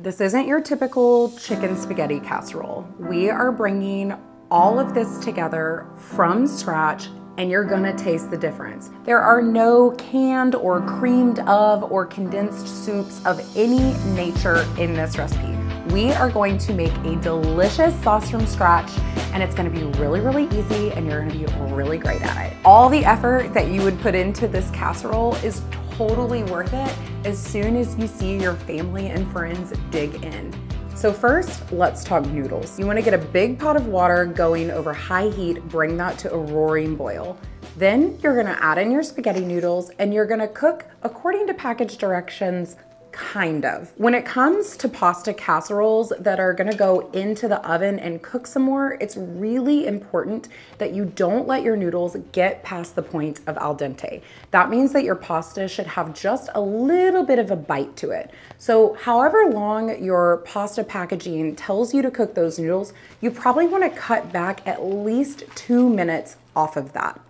This isn't your typical chicken spaghetti casserole. We are bringing all of this together from scratch, and you're gonna taste the difference. There are no canned or creamed of or condensed soups of any nature in this recipe. We are going to make a delicious sauce from scratch, and it's gonna be really, really easy, and you're gonna be really great at it. All the effort that you would put into this casserole is totally worth it as soon as you see your family and friends dig in. So first, let's talk noodles. You wanna get a big pot of water going over high heat, bring that to a roaring boil. Then you're gonna add in your spaghetti noodles and you're gonna cook according to package directions, kind of. When it comes to pasta casseroles that are gonna go into the oven and cook some more, it's really important that you don't let your noodles get past the point of al dente. That means that your pasta should have just a little bit of a bite to it. So however long your pasta packaging tells you to cook those noodles, you probably wanna cut back at least 2 minutes off of that.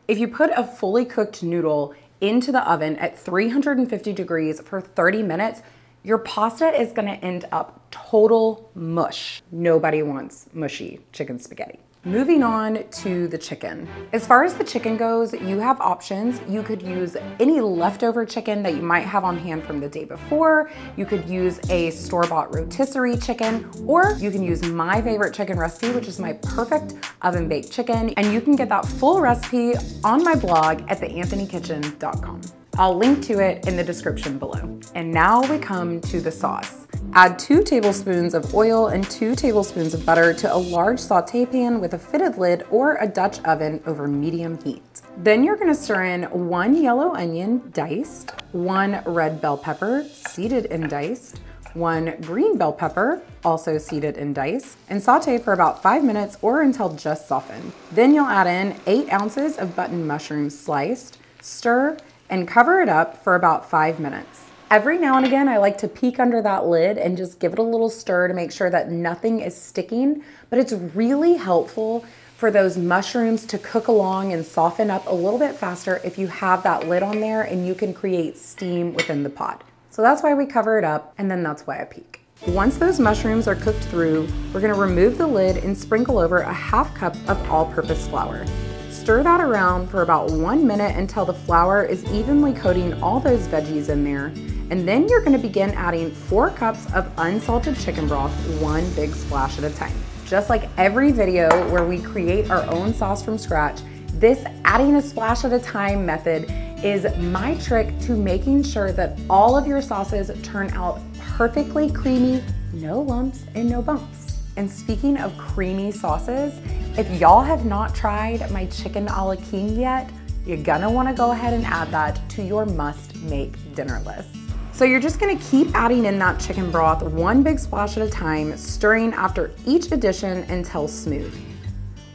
If you put a fully cooked noodle into the oven at 350 degrees for 30 minutes, your pasta is gonna end up total mush. Nobody wants mushy chicken spaghetti. Moving on to the chicken. As far as the chicken goes, you have options. You could use any leftover chicken that you might have on hand from the day before. You could use a store-bought rotisserie chicken, or you can use my favorite chicken recipe, which is my perfect oven-baked chicken. And you can get that full recipe on my blog at theanthonykitchen.com. I'll link to it in the description below. And now we come to the sauce. Add 2 tablespoons of oil and 2 tablespoons of butter to a large saute pan with a fitted lid or a Dutch oven over medium heat. Then you're gonna stir in 1 yellow onion diced, 1 red bell pepper seeded and diced, 1 green bell pepper also seeded and diced, and saute for about 5 minutes or until just softened. Then you'll add in 8 ounces of button mushrooms sliced, stir, and cover it up for about 5 minutes. Every now and again, I like to peek under that lid and just give it a little stir to make sure that nothing is sticking, but it's really helpful for those mushrooms to cook along and soften up a little bit faster if you have that lid on there and you can create steam within the pot. So that's why we cover it up, and then that's why I peek. Once those mushrooms are cooked through, we're gonna remove the lid and sprinkle over a ½ cup of all-purpose flour. Stir that around for about 1 minute until the flour is evenly coating all those veggies in there. And then you're gonna begin adding 4 cups of unsalted chicken broth, 1 big splash at a time. Just like every video where we create our own sauce from scratch, this adding a splash at a time method is my trick to making sure that all of your sauces turn out perfectly creamy, no lumps and no bumps. And speaking of creamy sauces, if y'all have not tried my chicken a la king yet, you're gonna wanna go ahead and add that to your must-make dinner list. So you're just gonna keep adding in that chicken broth 1 big splash at a time, stirring after each addition until smooth.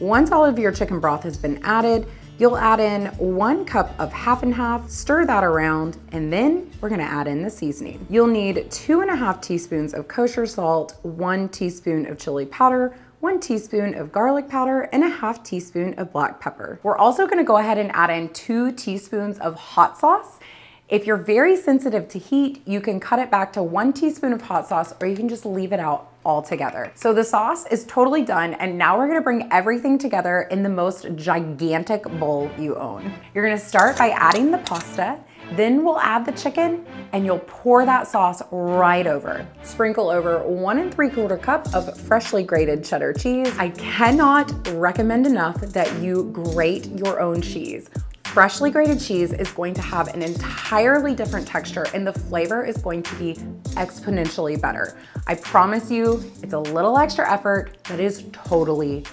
Once all of your chicken broth has been added, you'll add in 1 cup of half and half, stir that around, and then we're gonna add in the seasoning. You'll need 2½ teaspoons of kosher salt, 1 teaspoon of chili powder, 1 teaspoon of garlic powder, and ½ teaspoon of black pepper. We're also gonna go ahead and add in 2 teaspoons of hot sauce. If you're very sensitive to heat, you can cut it back to 1 teaspoon of hot sauce, or you can just leave it out altogether. So the sauce is totally done, and now we're gonna bring everything together in the most gigantic bowl you own. You're gonna start by adding the pasta, then we'll add the chicken, and you'll pour that sauce right over. Sprinkle over 1 3/4 cup of freshly grated cheddar cheese. I cannot recommend enough that you grate your own cheese. Freshly grated cheese is going to have an entirely different texture, and the flavor is going to be exponentially better. I promise you, it's a little extra effort that is totally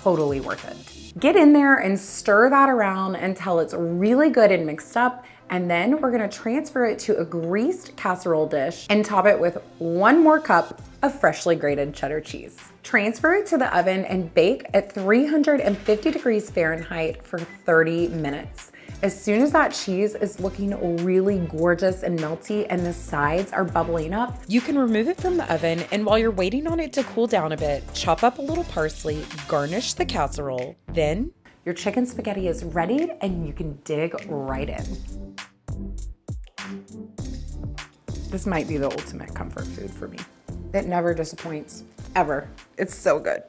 worth it. Get in there and stir that around until it's really good and mixed up, and then we're gonna transfer it to a greased casserole dish and top it with 1 more cup of freshly grated cheddar cheese. Transfer it to the oven and bake at 350 degrees Fahrenheit for 30 minutes. As soon as that cheese is looking really gorgeous and melty and the sides are bubbling up, you can remove it from the oven, and while you're waiting on it to cool down a bit, chop up a little parsley, garnish the casserole, then your chicken spaghetti is ready and you can dig right in. This might be the ultimate comfort food for me. It never disappoints, ever. It's so good.